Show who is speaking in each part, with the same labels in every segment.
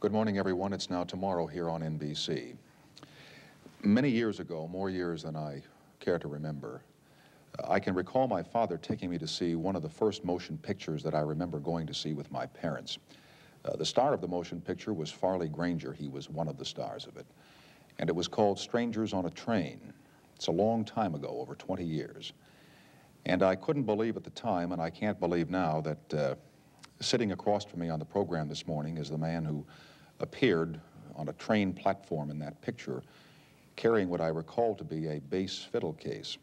Speaker 1: Good morning, everyone. It's now tomorrow here on NBC. Many years ago, more years than I care to remember, I can recall my father taking me to see one of the first motion pictures that I remember going to see with my parents. The star of the motion picture was Farley Granger. He was one of the stars of it. And it was called Strangers on a Train. It's a long time ago, over 20 years. And I couldn't believe at the time, and I can't believe now, that sitting across from me on the program this morning is the man who appeared on a train platform in that picture, carrying what I recall to be a bass fiddle case.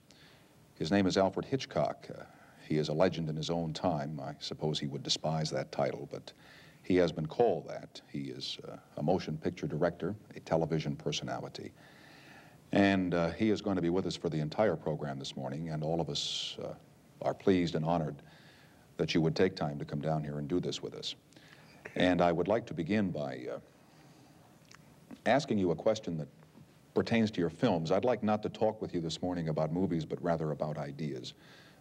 Speaker 1: His name is Alfred Hitchcock. He is a legend in his own time. I suppose he would despise that title, but he has been called that. He is a motion picture director, a television personality. And he is going to be with us for the entire program this morning, and all of us are pleased and honored that you would take time to come down here and do this with us. And I would like to begin by asking you a question that pertains to your films. I'd like not to talk with you this morning about movies, but rather about ideas.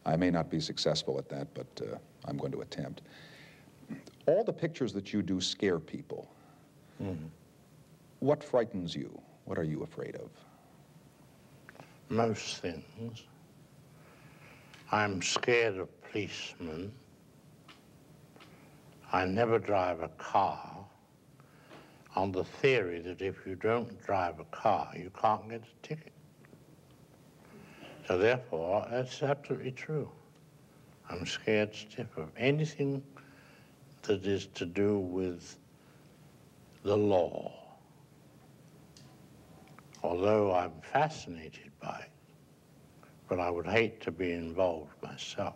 Speaker 1: I may not be successful at that, but I'm going to attempt. All the pictures that you do scare people. Mm-hmm. What frightens you? What are you afraid of?
Speaker 2: Most things. I'm scared of policemen. I never drive a car on the theory that if you don't drive a car, you can't get a ticket. So therefore, that's absolutely true. I'm scared stiff of anything that is to do with the law. Although I'm fascinated by it, but I would hate to be involved myself.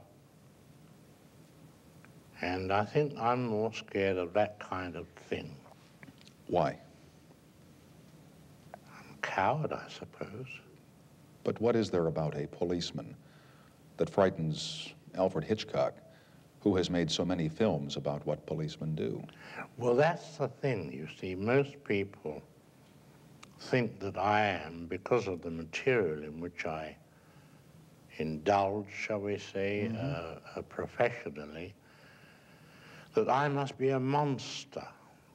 Speaker 2: And I think I'm more scared of that kind of thing.
Speaker 1: Why?
Speaker 2: I'm a coward, I suppose.
Speaker 1: But what is there about a policeman that frightens Alfred Hitchcock, who has made so many films about what policemen do?
Speaker 2: Well, that's the thing, you see. Most people think that I am, because of the material in which I indulge, shall we say, professionally, that I must be a monster.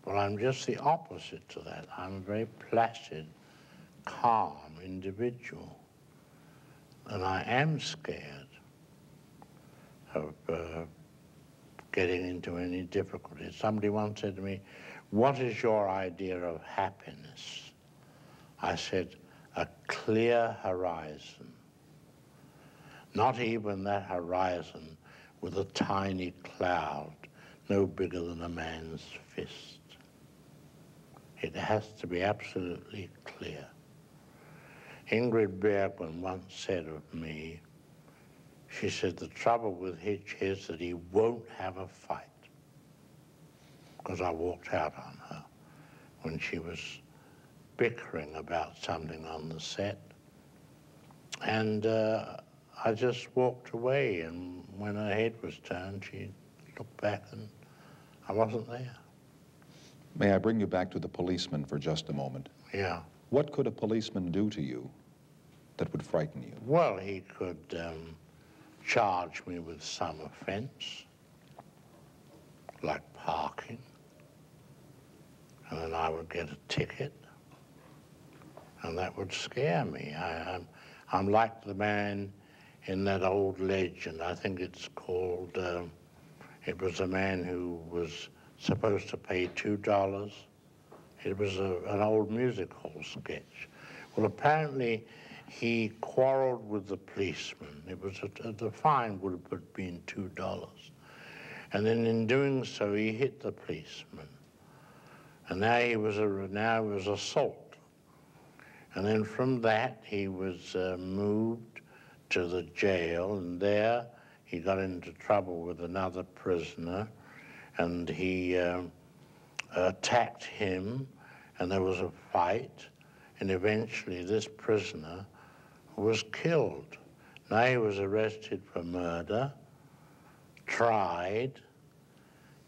Speaker 2: Well, I'm just the opposite to that. I'm a very placid, calm individual. And I am scared of getting into any difficulty. Somebody once said to me, "What is your idea of happiness?" I said, "A clear horizon." Not even that horizon with a tiny cloud, no bigger than a man's fist. It has to be absolutely clear. Ingrid Bergman once said of me, she said, the trouble with Hitch is that he won't have a fight. Because I walked out on her when she was bickering about something on the set. And I just walked away, and when her head was turned, she looked back and I wasn't there.
Speaker 1: May I bring you back to the policeman for just a moment?
Speaker 2: Yeah.
Speaker 1: What could a policeman do to you that would frighten you?
Speaker 2: Well, he could charge me with some offense, like parking, and then I would get a ticket, and that would scare me. I'm like the man in that old legend. I think it's called, it was a man who was supposed to pay $2. It was an old music hall sketch. Well, apparently he quarreled with the policeman. It was the fine would have been $2. And then in doing so, he hit the policeman. And now it was assault. And then from that, he was moved to the jail, and there he got into trouble with another prisoner, and he attacked him, and there was a fight, and eventually this prisoner was killed. Now he was arrested for murder, tried,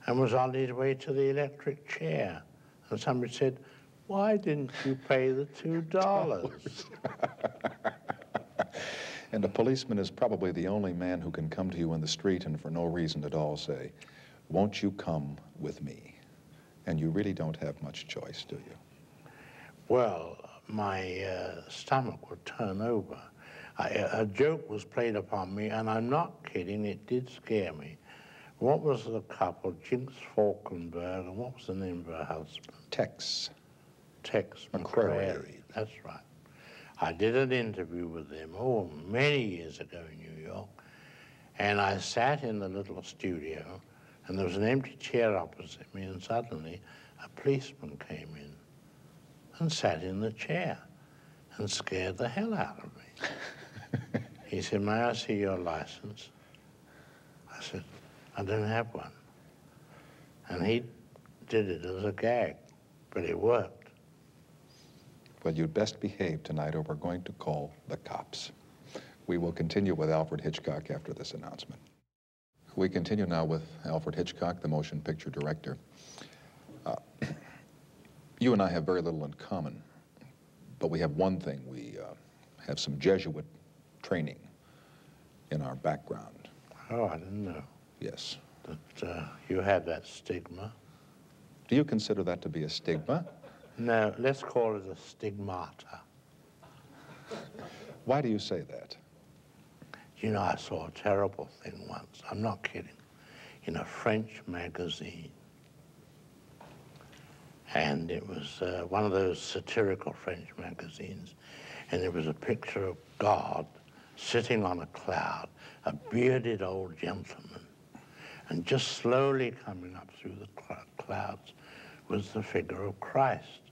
Speaker 2: and was on his way to the electric chair. And somebody said, "Why didn't you pay the $2?
Speaker 1: And a policeman is probably the only man who can come to you in the street and for no reason at all say, "Won't you come with me?" And you really don't have much choice, do you?
Speaker 2: Well, my stomach would turn over. A joke was played upon me, and I'm not kidding, it did scare me. What was the couple, Jinx Falkenberg, and what was the name of her husband?
Speaker 1: Tex.
Speaker 2: Tex
Speaker 1: McCrary.
Speaker 2: That's right. I did an interview with them, many years ago in New York, and I sat in the little studio, and there was an empty chair opposite me, and suddenly a policeman came in and sat in the chair and scared the hell out of me. He said, "May I see your license?" I said, "I don't have one." And he did it as a gag, but it worked.
Speaker 1: Well, you'd best behave tonight or we're going to call the cops. We will continue with Alfred Hitchcock after this announcement. We continue now with Alfred Hitchcock, the motion picture director. You and I have very little in common, but we have one thing. We have some Jesuit training in our background.
Speaker 2: Oh, I didn't know.
Speaker 1: Yes.
Speaker 2: That you had that stigma.
Speaker 1: Do you consider that to be a stigma?
Speaker 2: No, let's call it a stigmata.
Speaker 1: Why do you say that?
Speaker 2: You know, I saw a terrible thing once, I'm not kidding, in a French magazine. And it was one of those satirical French magazines. And it was a picture of God sitting on a cloud, a bearded old gentleman. And just slowly coming up through the clouds was the figure of Christ,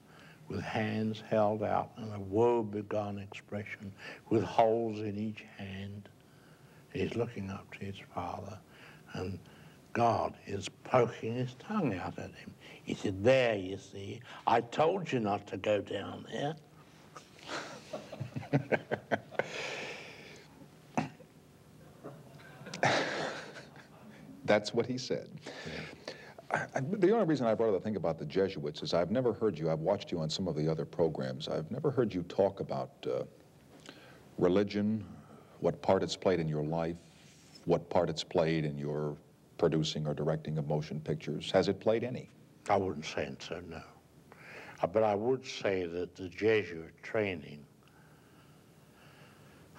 Speaker 2: with hands held out and a woe-begone expression, with holes in each hand. He's looking up to his Father, and God is poking his tongue out at him. He said, "There, you see, I told you not to go down there."
Speaker 1: That's what he said. The only reason I brought up the thing about the Jesuits is I've never heard you, I've watched you on some of the other programs, I've never heard you talk about religion, what part it's played in your life, what part it's played in your producing or directing of motion pictures. Has it played any?
Speaker 2: I wouldn't say so, no. But I would say that the Jesuit training,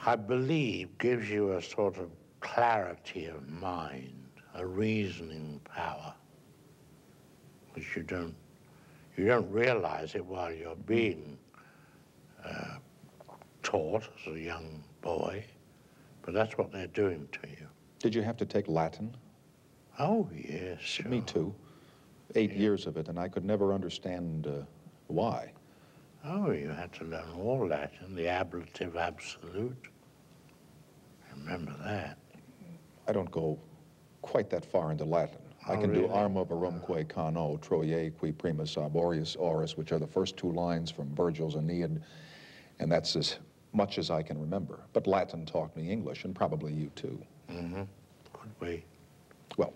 Speaker 2: I believe, gives you a sort of clarity of mind, a reasoning power, which you don't realize it while you're being taught as a young boy, but that's what they're doing to you.
Speaker 1: Did you have to take Latin?
Speaker 2: Oh, yes, sure.
Speaker 1: Me too. 8 years of it, and I could never understand why.
Speaker 2: Oh, you had to learn all Latin, the ablative absolute. Remember that.
Speaker 1: I don't go quite that far into Latin. I can do arma verumque cano, troie qui primus arborius oris, which are the first two lines from Virgil's Aeneid, and that's as much as I can remember. But Latin taught me English, and probably you too.
Speaker 2: Mm-hmm. Could be.
Speaker 1: Well,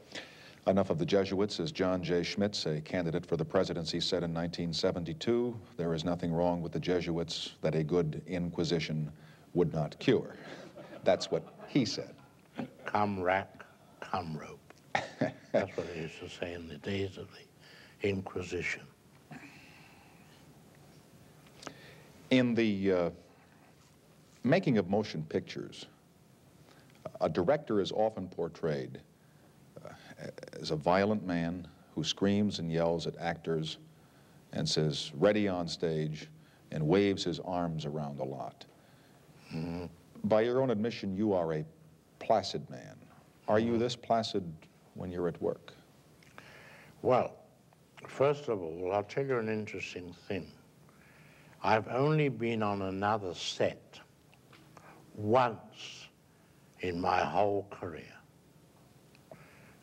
Speaker 1: enough of the Jesuits. As John J. Schmitz, a candidate for the presidency, said in 1972, there is nothing wrong with the Jesuits that a good inquisition would not cure. That's what he said.
Speaker 2: Come rack, come rope. That's what they used to say in the days of the Inquisition.
Speaker 1: In the making of motion pictures, a director is often portrayed as a violent man who screams and yells at actors and says, "Ready" on stage, and waves his arms around a lot. Mm-hmm. By your own admission, you are a placid man. Are you this placid when you're at work?
Speaker 2: Well, first of all, I'll tell you an interesting thing. I've only been on another set once in my whole career.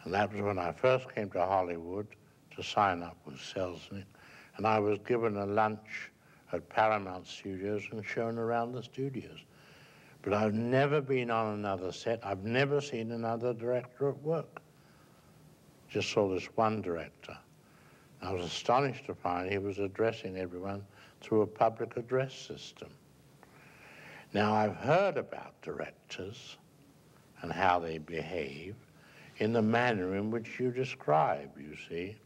Speaker 2: And that was when I first came to Hollywood to sign up with Selznick, and I was given a lunch at Paramount Studios and shown around the studios. But I've never been on another set. I've never seen another director at work. Just saw this one director. I was astonished to find he was addressing everyone through a public address system. Now, I've heard about directors and how they behave in the manner in which you describe, you see.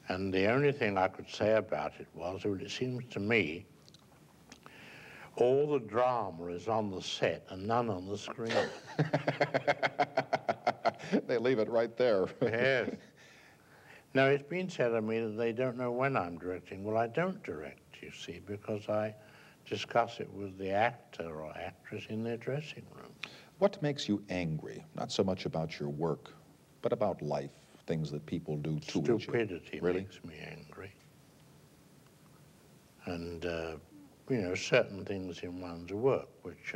Speaker 2: And the only thing I could say about it was, well, it seems to me, all the drama is on the set and none on the screen.
Speaker 1: They leave it right there.
Speaker 2: Yes. Now, it's been said of me that they don't know when I'm directing. Well, I don't direct, you see, because I discuss it with the actor or actress in their dressing room.
Speaker 1: What makes you angry? Not so much about your work, but about life, things that people do to each other.
Speaker 2: Stupidity
Speaker 1: Really?
Speaker 2: makes me angry. And, you know, certain things in one's work which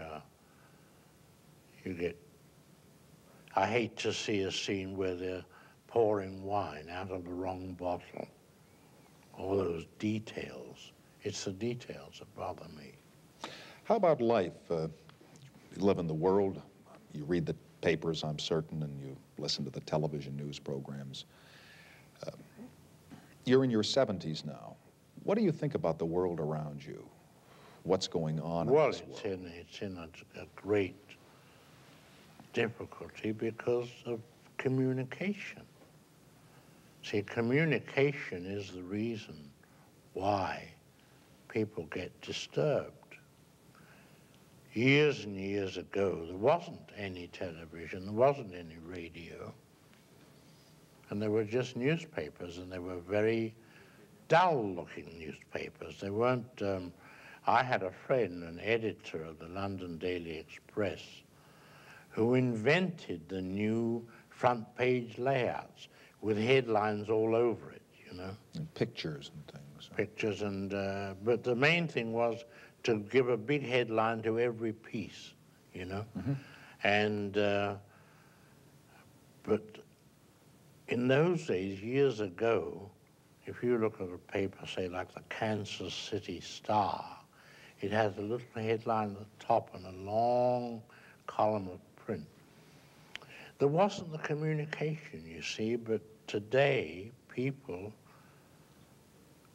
Speaker 2: you get... I hate to see a scene where they're pouring wine out of the wrong bottle. All those details. It's the details that bother me.
Speaker 1: How about life? You live in the world, you read the papers, I'm certain, and you listen to the television news programs. You're in your 70s now. What do you think about the world around you? What's going on in this world?
Speaker 2: It's in a great difficulty because of communication. See, communication is the reason why people get disturbed. Years and years ago, there wasn't any television, there wasn't any radio, and there were just newspapers, and they were very dull-looking newspapers. They weren't... I had a friend, an editor of the London Daily Express, who invented the new front-page layouts with headlines all over it, you know.
Speaker 1: And pictures and things.
Speaker 2: Pictures and... but the main thing was to give a big headline to every piece, you know.
Speaker 1: Mm-hmm.
Speaker 2: And... but in those days, years ago, if you look at a paper, say, like the Kansas City Star, it has a little headline at the top and a long column of print. There wasn't the communication, you see, but today people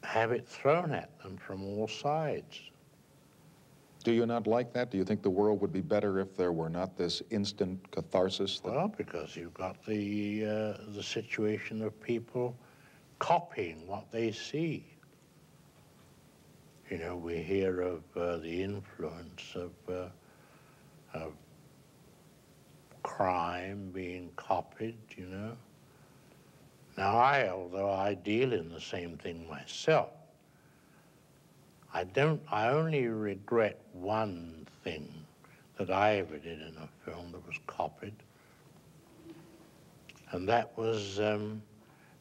Speaker 2: have it thrown at them from all sides.
Speaker 1: Do you not like that? Do you think the world would be better if there were not this instant catharsis?
Speaker 2: Well, because you've got the situation of people copying what they see. You know, we hear of the influence of crime being copied, you know. Now, although I deal in the same thing myself, I only regret one thing that I ever did in a film that was copied, and that was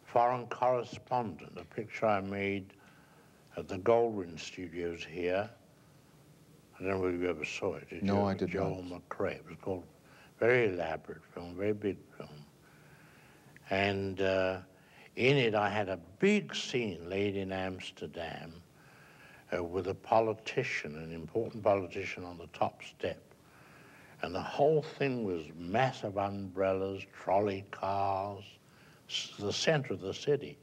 Speaker 2: Foreign Correspondent, a picture I made at the Goldwyn Studios here. I don't know if you ever saw it. Did
Speaker 1: No,
Speaker 2: you?
Speaker 1: I did
Speaker 2: Joel
Speaker 1: not.
Speaker 2: McRae. It was called, very elaborate film, very big film. And in it, I had a big scene laid in Amsterdam with a politician, an important politician on the top step. And the whole thing was massive umbrellas, trolley cars, the center of the city.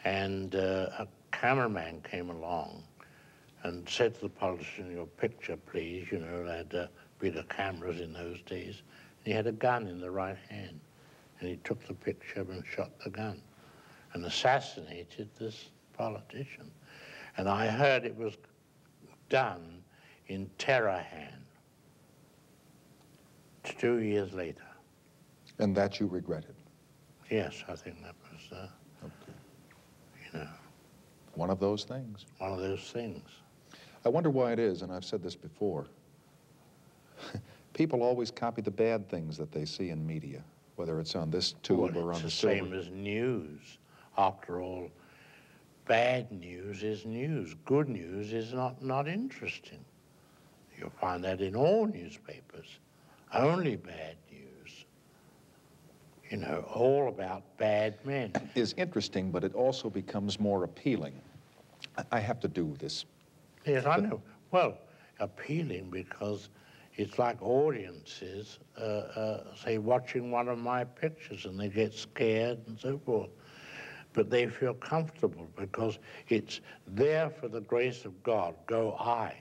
Speaker 2: And a cameraman came along and said to the politician, "Your picture, please." You know, they had bigger cameras in those days. And he had a gun in the right hand. And he took the picture and shot the gun and assassinated this politician. And I heard it was done in Tehran 2 years later.
Speaker 1: And that you regretted?
Speaker 2: Yes, I think that was,
Speaker 1: Okay.
Speaker 2: you know,
Speaker 1: One of those things.
Speaker 2: one of those things.
Speaker 1: I wonder why it is, and I've said this before. People always copy the bad things that they see in media, whether it's on this tube or on the silver.
Speaker 2: It's the same as news. After all, bad news is news. Good news is not interesting. You'll find that in all newspapers. Only bad news. You know, all about bad men.
Speaker 1: Is interesting, but it also becomes more appealing. I have to do this.
Speaker 2: Yes, I know. Well, appealing because it's like audiences, say, watching one of my pictures and they get scared and so forth. But they feel comfortable because it's there for the grace of God, go I.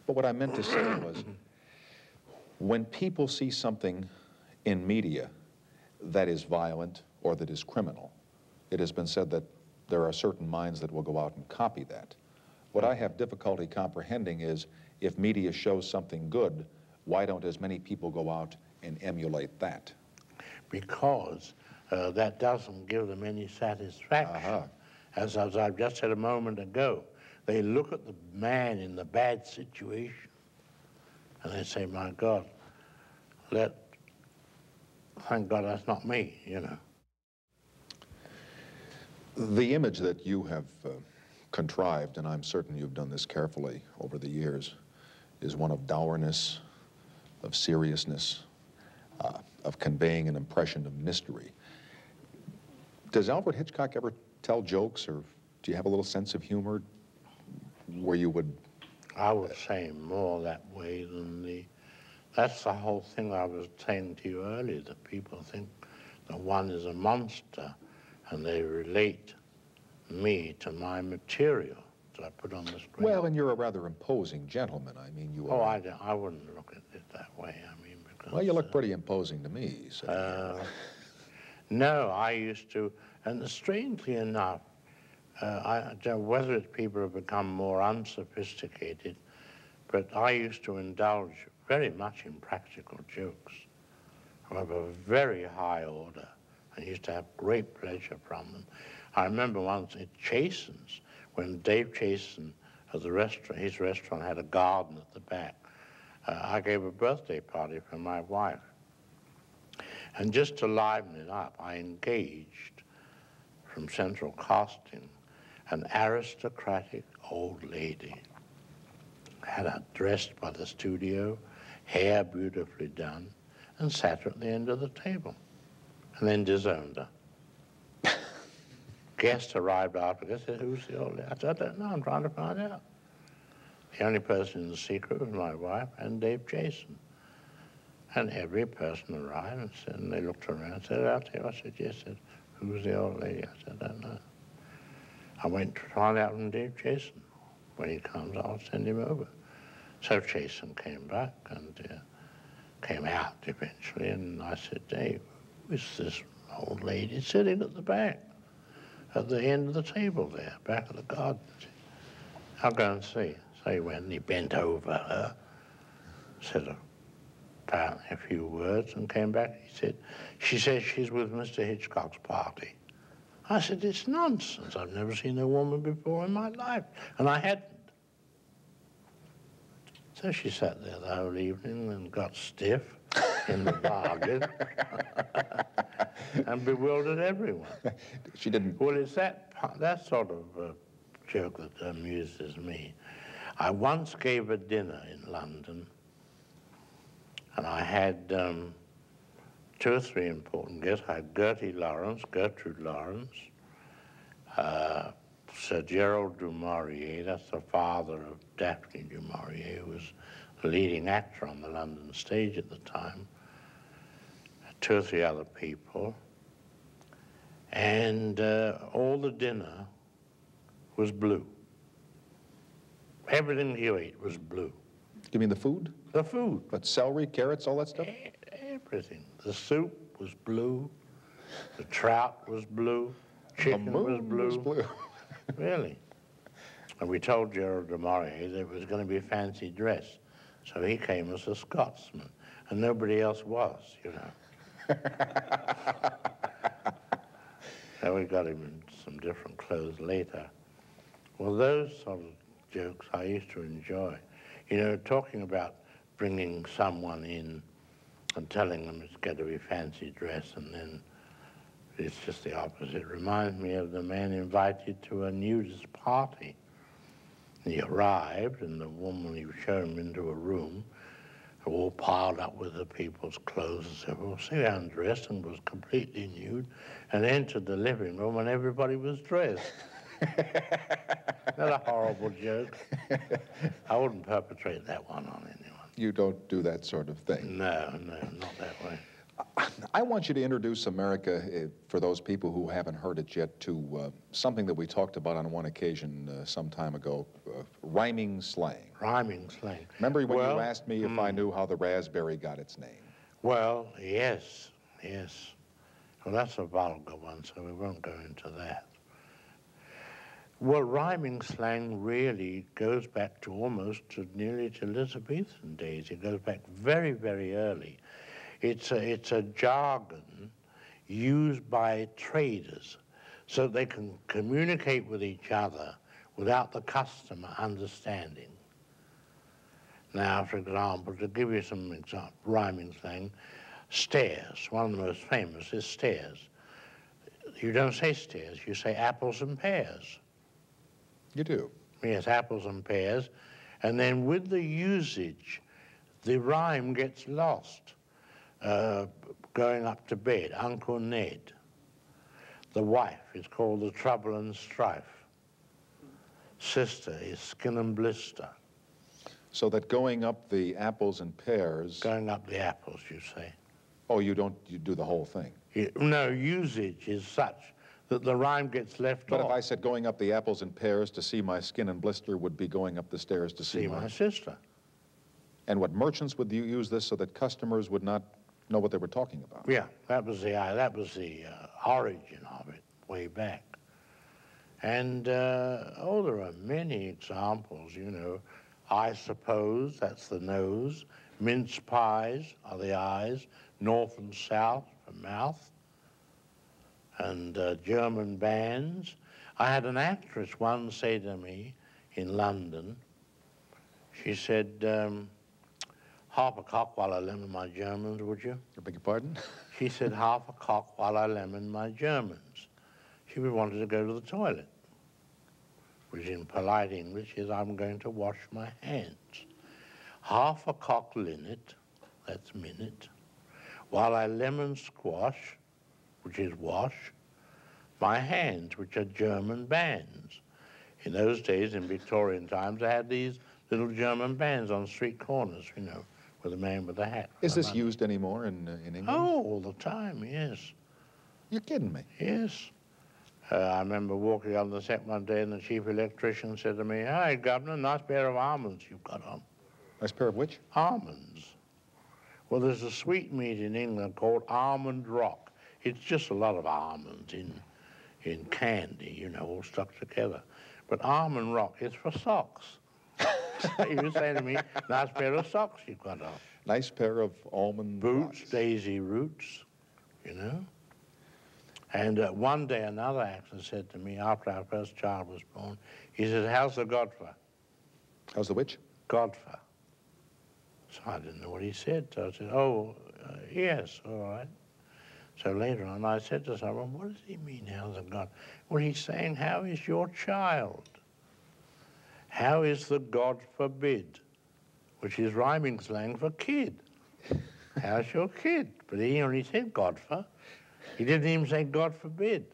Speaker 1: But what I meant to say was, when people see something in media that is violent or that is criminal, it has been said that there are certain minds that will go out and copy that. What I have difficulty comprehending is, if media shows something good, why don't as many people go out and emulate that?
Speaker 2: Because that doesn't give them any satisfaction. As I've just said a moment ago, they look at the man in the bad situation and they say, my God, thank God that's not me, you know.
Speaker 1: The image that you have contrived, and I'm certain you've done this carefully over the years, is one of dourness, of seriousness, of conveying an impression of mystery. Does Alfred Hitchcock ever tell jokes, or do you have a little sense of humor where you would...
Speaker 2: I would say more that way than that's the whole thing I was saying to you earlier, that people think that one is a monster and they relate me to my material that I put on the screen.
Speaker 1: Well, and you're a rather imposing gentleman. I mean, you are...
Speaker 2: Oh, I wouldn't look at it that way. I mean, because...
Speaker 1: Well, you look pretty imposing to me, so...
Speaker 2: No, I used to, and strangely enough, whether it's people have become more unsophisticated, but I used to indulge very much in practical jokes of a very high order. I used to have great pleasure from them. I remember once at Chasen's, when Dave Chasen at the restaurant, his restaurant had a garden at the back. I gave a birthday party for my wife. And just to liven it up, I engaged from Central Casting an aristocratic old lady. Had her dressed by the studio, hair beautifully done, and sat her at the end of the table, and then disowned her. Guest arrived after. I said, who's the old lady? I said, I don't know, I'm trying to find out. The only person in the secret was my wife and Dave Jason. And every person arrived and they looked around and said, out there. I said, yes. I said, who's the old lady? I said, I don't know. I went to find out from Dave Jason. When he comes, I'll send him over. So Jason came back and came out eventually, and I said, Dave, who's this old lady sitting at the back, at the end of the table there, back of the garden? I'll go and see. So he went and he bent over her, said apparently a few words, and came back. He said, she says she's with Mr. Hitchcock's party. I said, it's nonsense. I've never seen a woman before in my life, and I hadn't. So she sat there the whole evening and got stiff in the bargain and bewildered everyone.
Speaker 1: She didn't...
Speaker 2: Well, it's that sort of joke that amuses me. I once gave a dinner in London, and I had 2 or 3 important guests. I had Gertrude Lawrence, Sir Gerald du Maurier, that's the father of Daphne du Maurier, who was the leading actor on the London stage at the time, 2 or 3 other people, and all the dinner was blue. Everything you ate was blue.
Speaker 1: You mean the food?
Speaker 2: The food.
Speaker 1: But celery, carrots, all that stuff?
Speaker 2: Everything. The soup was blue, the trout was blue, chicken was blue. Really. And we told Gerald du Maurier that it was going to be a fancy dress. So he came as a Scotsman, and nobody else was, you know. So we got him in some different clothes later. Well, those sort of jokes I used to enjoy. You know, talking about bringing someone in and telling them it's got to be fancy dress, and then it's just the opposite. It reminds me of the man invited to a nudist party. He arrived, and the woman, he showed him into a room, all piled up with the people's clothes, and said, well, see, I undressed and was completely nude, and entered the living room, and everybody was dressed. That's a horrible joke. I wouldn't perpetrate that one on anyone.
Speaker 1: You don't do that sort of thing.
Speaker 2: No, not that way.
Speaker 1: I want you to introduce America, for those people who haven't heard it yet, to something that we talked about on one occasion some time ago, rhyming slang.
Speaker 2: Rhyming slang.
Speaker 1: Remember when you asked me if I knew how the raspberry got its name?
Speaker 2: Well, yes. Well, that's a vulgar one, so we won't go into that. Well, rhyming slang really goes back to almost nearly to Elizabethan days. It goes back very, very early. It's a jargon used by traders so they can communicate with each other without the customer understanding. Now, for example, to give you some rhyming slang, stairs, one of the most famous is stairs. You don't say stairs, you say apples and pears.
Speaker 1: You do?
Speaker 2: Yes, apples and pears. And then with the usage, the rhyme gets lost. Going up to bed, Uncle Ned. The wife is called the trouble and strife. Sister is skin and blister.
Speaker 1: So that going up the apples and pears...
Speaker 2: Going up the apples, you say.
Speaker 1: Oh, you do the whole thing?
Speaker 2: No, usage is such that the rhyme gets left off.
Speaker 1: But if I said going up the apples and pears to see my skin and blister would be going up the stairs to see
Speaker 2: my sister.
Speaker 1: And what merchants would use this so that customers would not know what they were talking about?
Speaker 2: Yeah, that was the origin of it way back. And, there are many examples, you know. I suppose, that's the nose. Mince pies are the eyes. North and south for mouth. And German bands. I had an actress once say to me in London, she said, half a cock while I lemon my Germans, would you?
Speaker 1: I beg your pardon?
Speaker 2: She said, half a cock while I lemon my Germans. She wanted to go to the toilet, which in polite English is, I'm going to wash my hands. Half a cock linnet, that's minute, while I lemon squash, which is wash, my hands, which are German bands. In those days, in Victorian times, I had these little German bands on street corners, you know, with a man with a hat.
Speaker 1: Is this used anymore in England?
Speaker 2: Oh, all the time, yes.
Speaker 1: You're kidding me?
Speaker 2: Yes. I remember walking on the set one day and the chief electrician said to me, "Hi, Governor, nice pair of almonds you've got on."
Speaker 1: Nice pair of which?
Speaker 2: Almonds. Well, there's a sweetmeat in England called almond rock. It's just a lot of almonds in candy, you know, all stuck together. But almond rock is for socks. He was saying to me, nice pair of socks you've got on.
Speaker 1: Nice pair of almond
Speaker 2: boots,
Speaker 1: rocks.
Speaker 2: daisy roots, you know. And one day another actor said to me after our first child was born, he said, how's the Godfer?
Speaker 1: How's the which?
Speaker 2: Godfer. So I didn't know what he said. So I said, oh, yes, all right. So later on I said to someone, what does he mean, how's the God? Well, he's saying, how is your child? How is the God forbid? Which is rhyming slang for kid. How's your kid? But he only said Godfer. He didn't even say God forbid.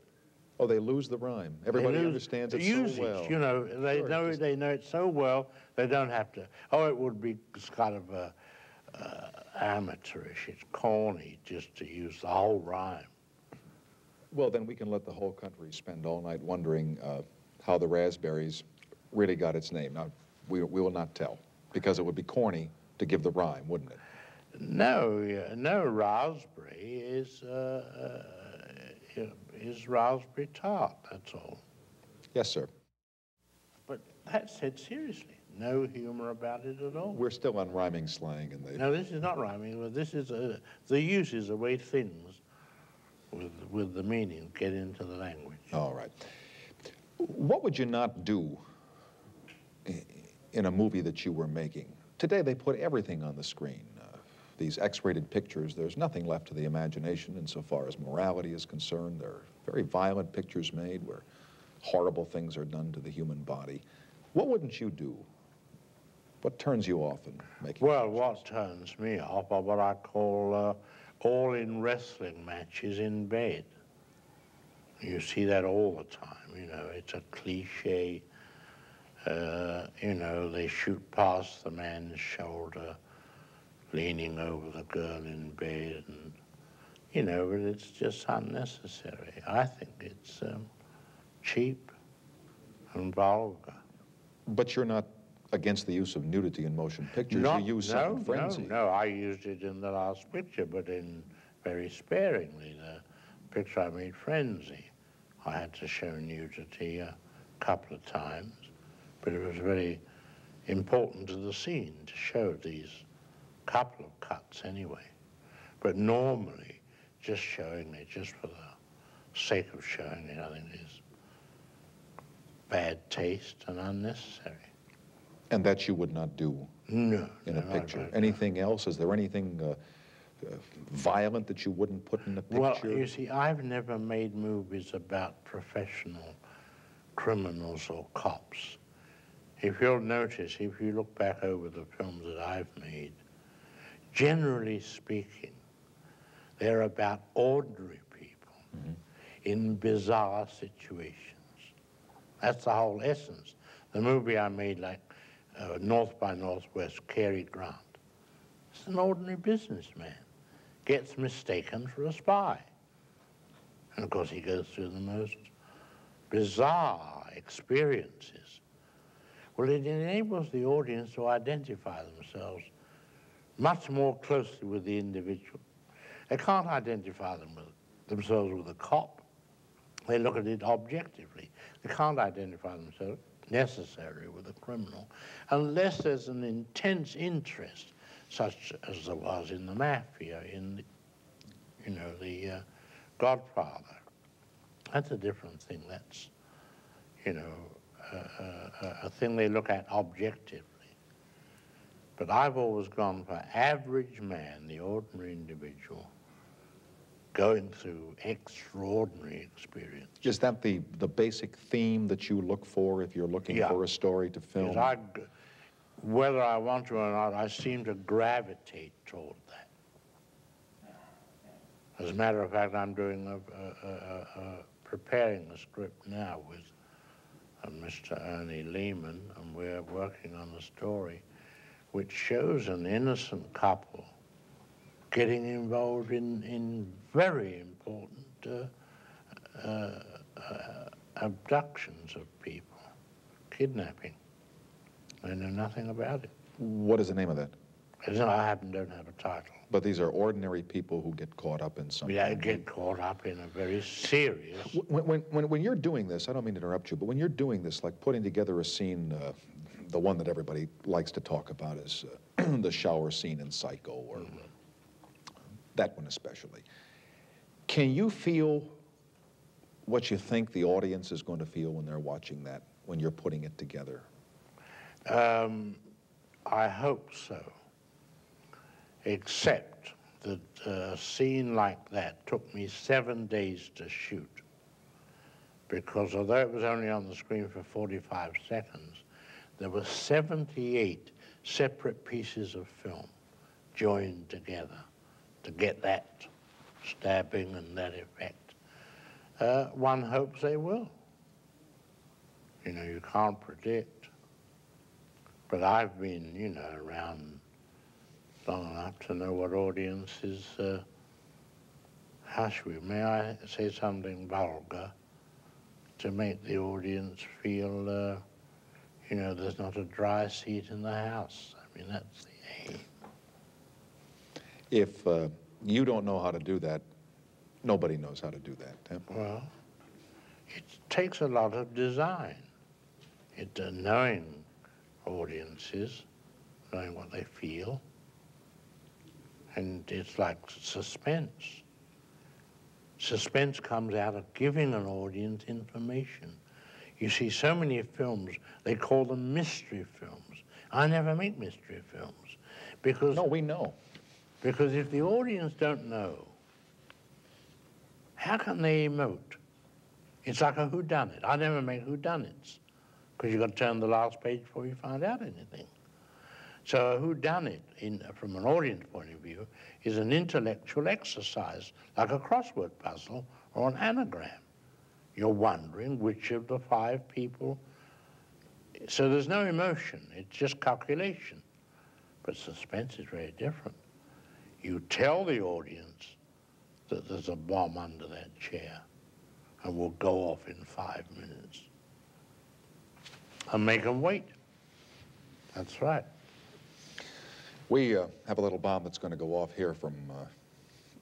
Speaker 1: Oh, they lose the rhyme. Everybody understands it
Speaker 2: usage,
Speaker 1: so well.
Speaker 2: You know, they know it so well, they don't have to. Oh, it would be kind of amateurish. It's corny just to use the whole rhyme.
Speaker 1: Well, then we can let the whole country spend all night wondering how the raspberries really got its name. Now, we will not tell, because it would be corny to give the rhyme, wouldn't it?
Speaker 2: No, no, raspberry is raspberry tart, that's all.
Speaker 1: Yes, sir.
Speaker 2: But that's said seriously. No humor about it at all.
Speaker 1: We're still on rhyming slang. And
Speaker 2: no, this is not rhyming. This is the use is the way things with the meaning get into the language.
Speaker 1: All right. What would you not do in a movie that you were making? Today they put everything on the screen. These X-rated pictures, there's nothing left to the imagination insofar as morality is concerned. There are very violent pictures made where horrible things are done to the human body. What wouldn't you do? What turns you off in making
Speaker 2: Well,
Speaker 1: pictures?
Speaker 2: what turns me off are what I call all-in wrestling matches in bed. You see that all the time, you know, it's a cliche. You know, they shoot past the man's shoulder, leaning over the girl in bed, and, you know, but it's just unnecessary. I think it's cheap and vulgar.
Speaker 1: But you're not against the use of nudity in motion pictures. You use some in Frenzy.
Speaker 2: No, I used it in the last picture, but in very sparingly. picture I made, Frenzy, I had to show nudity a couple of times, but it was very important to the scene to show these couple of cuts anyway. But normally, just showing it just for the sake of showing it, I think is bad taste and unnecessary.
Speaker 1: And that you would not do
Speaker 2: No,
Speaker 1: in a picture. Anything else? Is there anything violent that you wouldn't put in a picture?
Speaker 2: Well, you see, I've never made movies about professional criminals or cops. If you'll notice, if you look back over the films that I've made, generally speaking, they're about ordinary people in bizarre situations. That's the whole essence. The movie I made, like North by Northwest, Cary Grant, it's an ordinary businessman, gets mistaken for a spy. And of course he goes through the most bizarre experiences. Well, it enables the audience to identify themselves much more closely with the individual. They can't identify themselves with a cop. They look at it objectively. They can't identify themselves necessarily with a criminal unless there's an intense interest, such as there was in the mafia, in the Godfather. That's a different thing. That's, a thing they look at objectively. But I've always gone for average man, the ordinary individual, going through extraordinary experience.
Speaker 1: Is that the basic theme that you look for if you're looking for a story to film?
Speaker 2: Whether I want to or not, I seem to gravitate toward that. As a matter of fact, I'm doing preparing a script now with Mr. Ernie Lehman, and we're working on a story which shows an innocent couple getting involved in very important abductions of people, kidnapping. I know nothing about it.
Speaker 1: What is the name of that?
Speaker 2: I don't have a title.
Speaker 1: But these are ordinary people who get caught up in something.
Speaker 2: Yeah, get caught up in a very serious...
Speaker 1: When you're doing this, I don't mean to interrupt you, but when you're doing this, like putting together a scene, the one that everybody likes to talk about is the shower scene in Psycho, or that one especially. Can you feel what you think the audience is going to feel when they're watching that, when you're putting it together?
Speaker 2: I hope so, except that a scene like that took me 7 days to shoot, because although it was only on the screen for 45 seconds, there were 78 separate pieces of film joined together to get that stabbing and that effect. One hopes they will. You can't predict. But I've been, around long enough to know what audiences, may I say something vulgar, to make the audience feel, there's not a dry seat in the house. I mean, that's the aim.
Speaker 1: If you don't know how to do that, nobody knows how to do that. Huh?
Speaker 2: Well, it takes a lot of design. Knowing audiences, knowing what they feel, and it's like suspense. Suspense comes out of giving an audience information. You see so many films, they call them mystery films. I never make mystery films because...
Speaker 1: No, we know.
Speaker 2: Because if the audience don't know, how can they emote? It's like a whodunit. I never make whodunits, because you've got to turn the last page before you find out anything. So a whodunit, from an audience point of view, is an intellectual exercise, like a crossword puzzle or an anagram. You're wondering which of the 5 people. So there's no emotion, it's just calculation. But suspense is very different. You tell the audience that there's a bomb under that chair and will go off in 5 minutes. And make them wait. That's right.
Speaker 1: We have a little bomb that's going to go off here from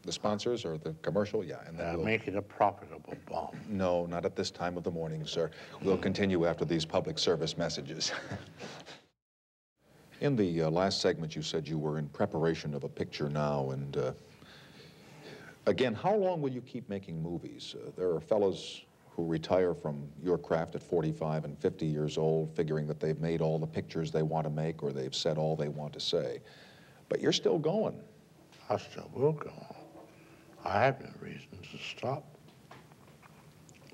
Speaker 1: The sponsors or the commercial? Yeah. And then
Speaker 2: make it a profitable bomb.
Speaker 1: No, not at this time of the morning, sir. We'll continue after these public service messages. In the last segment, you said you were in preparation of a picture now, and again, how long will you keep making movies? There are fellows who retire from your craft at 45 and 50 years old, figuring that they've made all the pictures they want to make or they've said all they want to say. But you're still going.
Speaker 2: I still will go on. I have no reason to stop.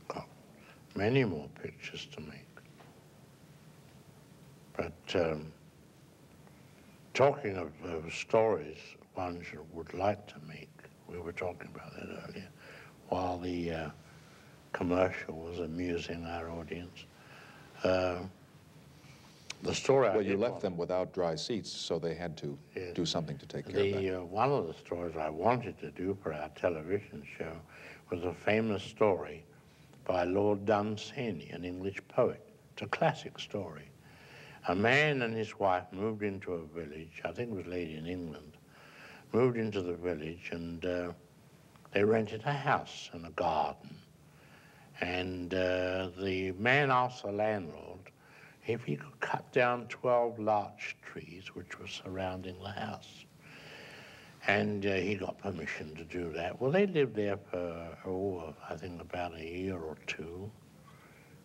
Speaker 2: Got many more pictures to make. But talking of stories one would like to make, we were talking about that earlier, while the commercial was amusing our audience. The story
Speaker 1: well, you left them without dry seats, so they had to do something to take care of that.
Speaker 2: One of the stories I wanted to do for our television show was a famous story by Lord Dunsany, an English poet. It's a classic story. A man and his wife moved into a village, I think it was late in England, moved into the village, and they rented a house and a garden. And the man asked the landlord if he could cut down 12 larch trees which were surrounding the house. And he got permission to do that. Well, they lived there for, I think about a year or two,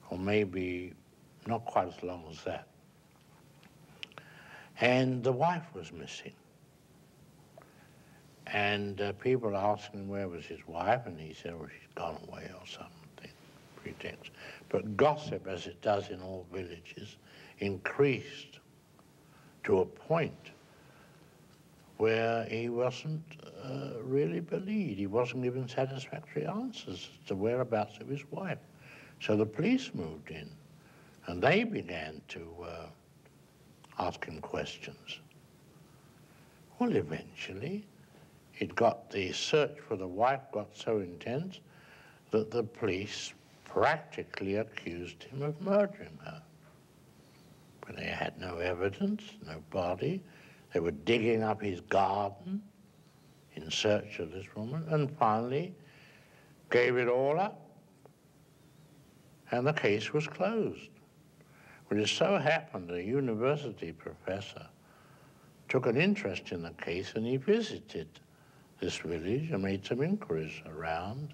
Speaker 2: or maybe not quite as long as that. And the wife was missing. And people asked him where was his wife, and he said, well, she's gone away or something, pretext. But gossip, as it does in all villages, increased to a point where he wasn't really believed. He wasn't given satisfactory answers as to whereabouts of his wife. So the police moved in, and they began to ask him questions. Well, eventually, the search for the wife got so intense that the police practically accused him of murdering her. But they had no evidence, no body. They were digging up his garden in search of this woman, and finally gave it all up. And the case was closed. Well, it so happened a university professor took an interest in the case, and he visited this village and made some inquiries around.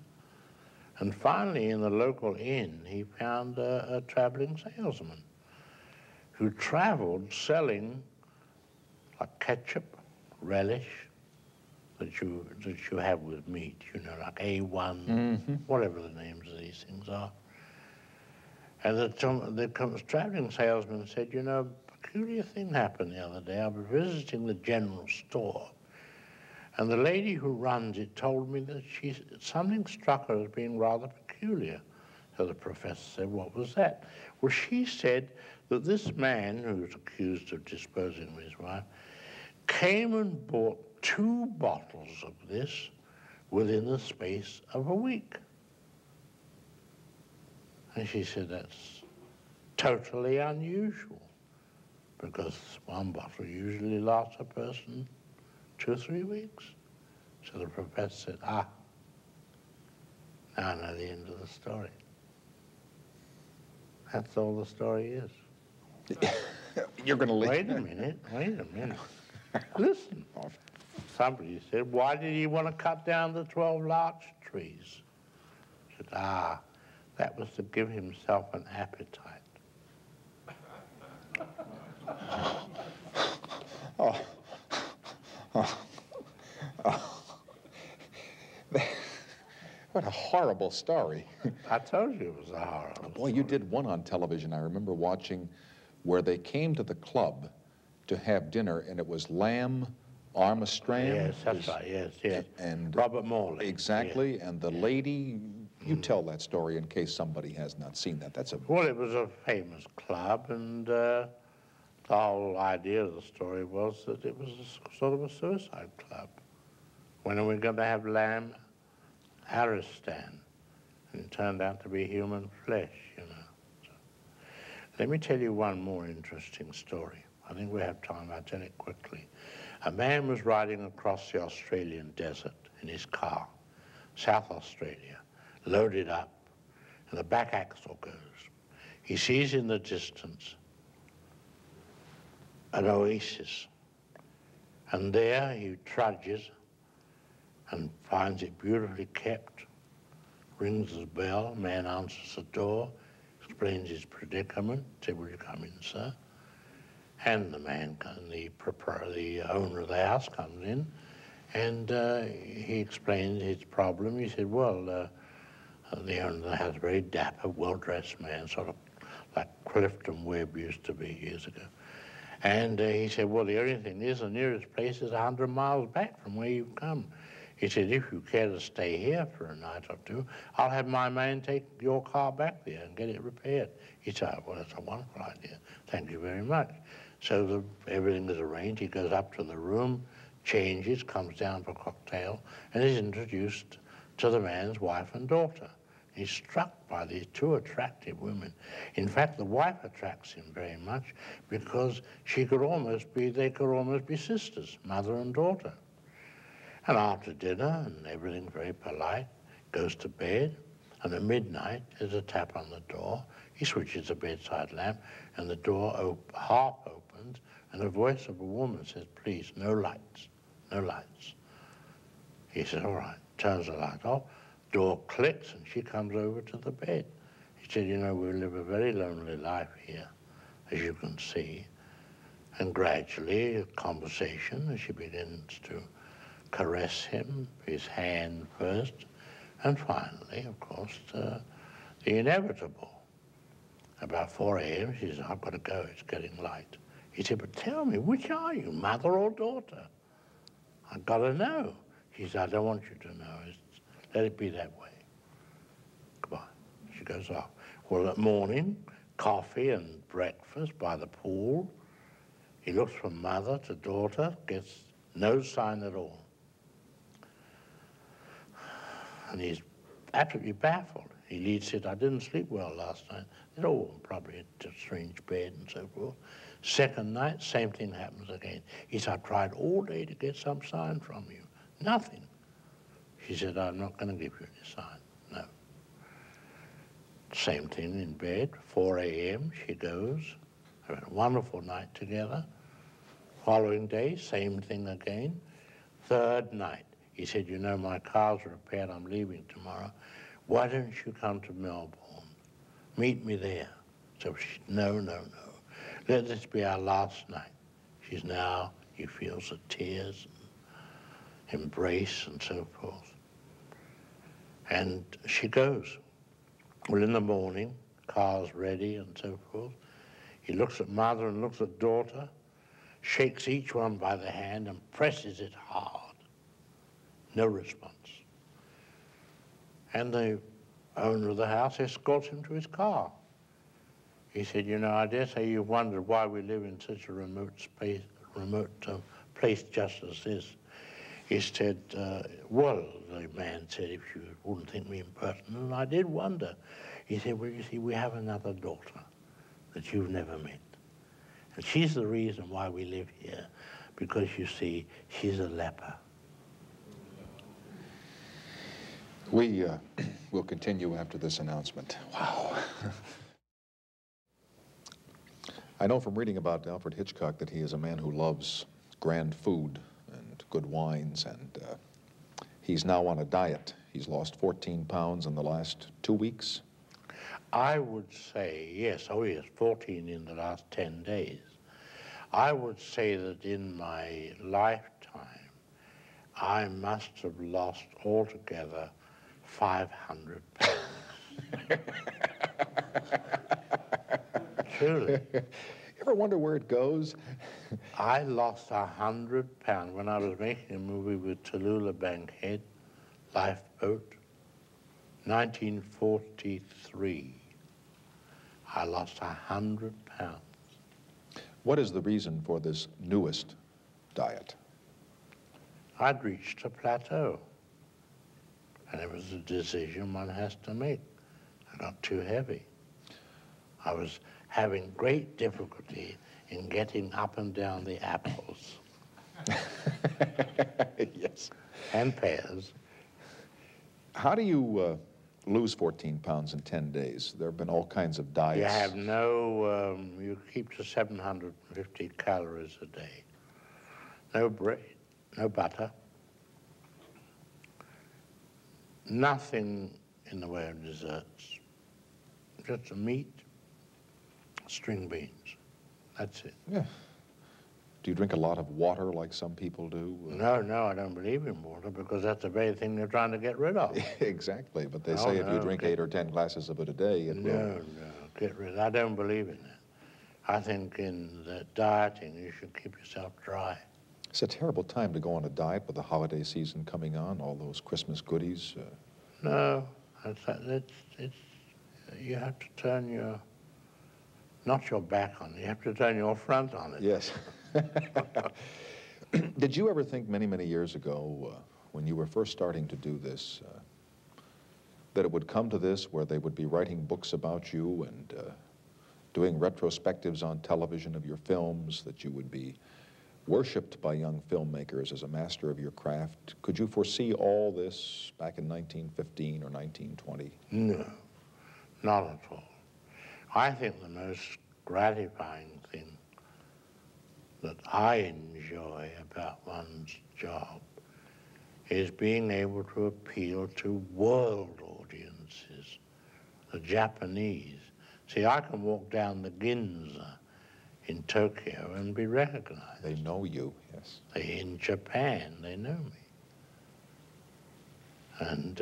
Speaker 2: And finally, in the local inn, he found a traveling salesman who traveled selling like ketchup, relish, that you have with meat, you know, like A1, whatever the names of these things are. And the traveling salesman said, you know, a peculiar thing happened the other day. I was visiting the general store, and the lady who runs it told me that something struck her as being rather peculiar. So the professor said, what was that? Well, she said that this man, who was accused of disposing of his wife, came and bought 2 bottles of this within the space of a week. And she said, that's totally unusual, because 1 bottle usually lasts a person 2 or 3 weeks. So the professor said, now I know the end of the story. That's all the story is.
Speaker 1: You're going to leave.
Speaker 2: Wait a minute. Listen. Somebody said, why did he want to cut down the 12 larch trees? He said, that was to give himself an appetite.
Speaker 1: What a horrible story.
Speaker 2: I told you it was a horrible
Speaker 1: Boy, you did one on television I remember watching where they came to the club to have dinner, and it was lamb armistrand.
Speaker 2: Yes, that's right, yes. And Robert Morley.
Speaker 1: Exactly,
Speaker 2: yes.
Speaker 1: And the lady, you tell that story in case somebody has not seen that.
Speaker 2: Well, it was a famous club, and the whole idea of the story was that it was sort of a suicide club. When are we going to have lamb aristan? And it turned out to be human flesh, you know. So, let me tell you one more interesting story. I think we have time. I'll tell it quickly. A man was riding across the Australian desert in his car, South Australia, loaded up, and the back axle goes. He sees in the distance an oasis, and there he trudges and finds it beautifully kept, rings the bell, man answers the door, explains his predicament, said, "Will you come in, sir?" And the man, the owner of the house comes in, and he explains his problem. He said, well, the owner of the house, a very dapper, well-dressed man, sort of like Clifton Webb used to be years ago. And he said, well, the only thing is the nearest place is 100 miles back from where you've come. He said, if you care to stay here for a night or two, I'll have my man take your car back there and get it repaired. He said, well, that's a wonderful idea. Thank you very much. So everything is arranged. He goes up to the room, changes, comes down for a cocktail, and is introduced to the man's wife and daughter. He's struck by these two attractive women. In fact, the wife attracts him very much because they could almost be sisters, mother and daughter. And after dinner, and everything very polite, goes to bed, and at midnight there's a tap on the door. He switches the bedside lamp, and the door half opens, and the voice of a woman says, please, no lights, no lights. He says, all right, turns the light off, door clicks, and she comes over to the bed. He said, you know, we live a very lonely life here, as you can see. And gradually, a conversation, as she begins to caress him, his hand first, and finally, of course, the inevitable. About 4 a.m., she said, I've got to go, it's getting light. He said, but tell me, which are you, mother or daughter? I've got to know. She said, I don't want you to know. Let it be that way. Goodbye. She goes off. Well, at morning, coffee and breakfast by the pool. He looks from mother to daughter, gets no sign at all. And he's absolutely baffled. He said, I didn't sleep well last night. Said, oh, probably a strange bed and so forth. Second night, same thing happens again. He said, I tried all day to get some sign from you. Nothing. She said, I'm not going to give you any sign. No. Same thing in bed, 4 a.m., she goes. They had a wonderful night together. Following day, same thing again. Third night, he said, you know, my car's repaired, I'm leaving tomorrow. Why don't you come to Melbourne? Meet me there. So she said, no, no, no. Let this be our last night. She's now, he feels the tears, and embrace and so forth. And she goes. Well, in the morning, car's ready and so forth. He looks at mother and looks at daughter, shakes each one by the hand and presses it hard. No response. And the owner of the house escorts him to his car. He said, you know, I dare say you've wondered why we live in such a remote place just as this. He said, well, the man said, if you wouldn't think me impertinent, I did wonder. He said, well, you see, we have another daughter that you've never met. And she's the reason why we live here, because, you see, she's a leper.
Speaker 1: We will continue after this announcement. Wow. I know from reading about Alfred Hitchcock that he is a man who loves grand food and good wines, and he's now on a diet. He's lost 14 pounds in the last 2 weeks.
Speaker 2: I would say, yes, oh yes, 14 in the last 10 days. I would say that in my lifetime, I must have lost altogether 500 pounds. Truly.
Speaker 1: You ever wonder where it goes?
Speaker 2: I lost 100 pounds when I was making a movie with Tallulah Bankhead, Lifeboat, 1943. I lost 100 pounds.
Speaker 1: What is the reason for this newest diet?
Speaker 2: I'd reached a plateau. And it was a decision one has to make. I got too heavy. I was having great difficulty in getting up and down the apples.
Speaker 1: Yes.
Speaker 2: And pears.
Speaker 1: How do you lose 14 pounds in 10 days? There have been all kinds of diets.
Speaker 2: You have no, you keep to 750 calories a day. No bread, no butter, nothing in the way of desserts, just a meat, string beans, that's it.
Speaker 1: Yeah. Do you drink a lot of water like some people do?
Speaker 2: No, I don't believe in water because that's the very thing they're trying to get rid of.
Speaker 1: Exactly, but they say if you drink 8 or 10 glasses of it a day, it will.
Speaker 2: No, get rid of it. I don't believe in that. I think in the dieting, you should keep yourself dry.
Speaker 1: It's a terrible time to go on a diet with the holiday season coming on, all those Christmas goodies.
Speaker 2: No, you have to turn not your back on it, you have to turn your front on it.
Speaker 1: Yes. Did you ever think many, many years ago, when you were first starting to do this, that it would come to this where they would be writing books about you and doing retrospectives on television of your films, that you would be worshipped by young filmmakers as a master of your craft? Could you foresee all this back in 1915 or 1920?
Speaker 2: No, not at all. I think the most gratifying thing that I enjoy about one's job is being able to appeal to world audiences, the Japanese. See, I can walk down the Ginza in Tokyo and be recognized.
Speaker 1: They know you, yes.
Speaker 2: In Japan, they know me. And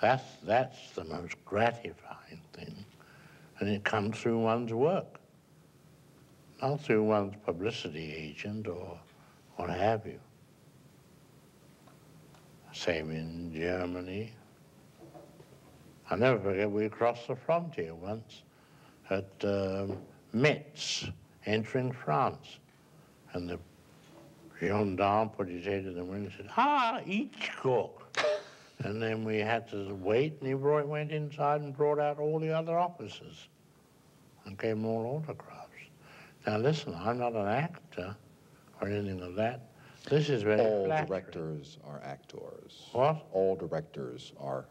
Speaker 2: that's the most gratifying thing. And it comes through one's work, not through one's publicity agent or what have you. Same in Germany. I'll never forget, we crossed the frontier once at Metz, entering France. And the gendarme put his head in the window and said, "Ah, Hitchcock." And then we had to wait, and he went inside and brought out all the other officers and gave them all autographs. Now listen, I'm not an actor or anything like that. This is very
Speaker 1: All
Speaker 2: flattering.
Speaker 1: directors are actors.
Speaker 2: What?
Speaker 1: All directors are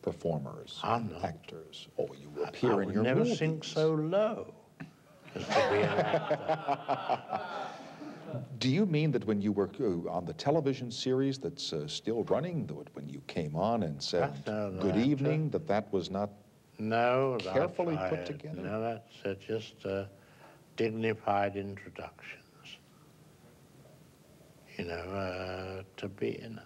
Speaker 1: performers,
Speaker 2: I'm not.
Speaker 1: actors. Oh, you appear in your
Speaker 2: I would never
Speaker 1: movies.
Speaker 2: sink so low as to be an actor.
Speaker 1: Do you mean that when you were on the television series that's still running, when you came on and said
Speaker 2: That's not
Speaker 1: good
Speaker 2: an
Speaker 1: evening, that was not
Speaker 2: No,
Speaker 1: carefully put together?
Speaker 2: No, that's just dignified introductions. You know, to be an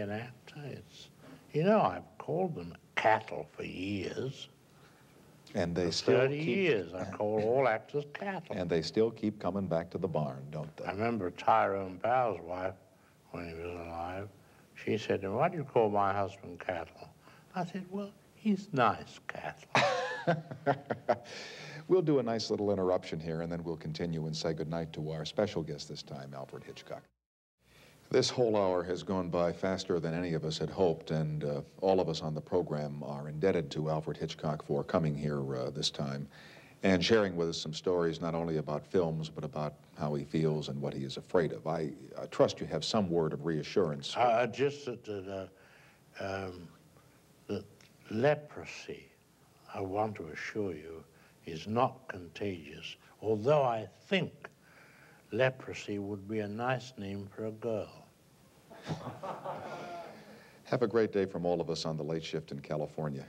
Speaker 2: actor, it's, you know, I've called them cattle for years.
Speaker 1: And they
Speaker 2: For
Speaker 1: still
Speaker 2: 30
Speaker 1: keep,
Speaker 2: years, I call all actors cattle.
Speaker 1: and they still keep coming back to the barn, don't they?
Speaker 2: I remember Tyrone Power's wife, when he was alive, she said to him, "Why do you call my husband cattle?" I said, "Well, he's nice cattle."
Speaker 1: We'll do a nice little interruption here, and then we'll continue and say goodnight to our special guest this time, Alfred Hitchcock. This whole hour has gone by faster than any of us had hoped, and all of us on the program are indebted to Alfred Hitchcock for coming here this time and sharing with us some stories not only about films, but about how he feels and what he is afraid of. I trust you have some word of reassurance.
Speaker 2: Just that leprosy, I want to assure you, is not contagious, although I think leprosy would be a nice name for a girl.
Speaker 1: Have a great day from all of us on the late shift in California.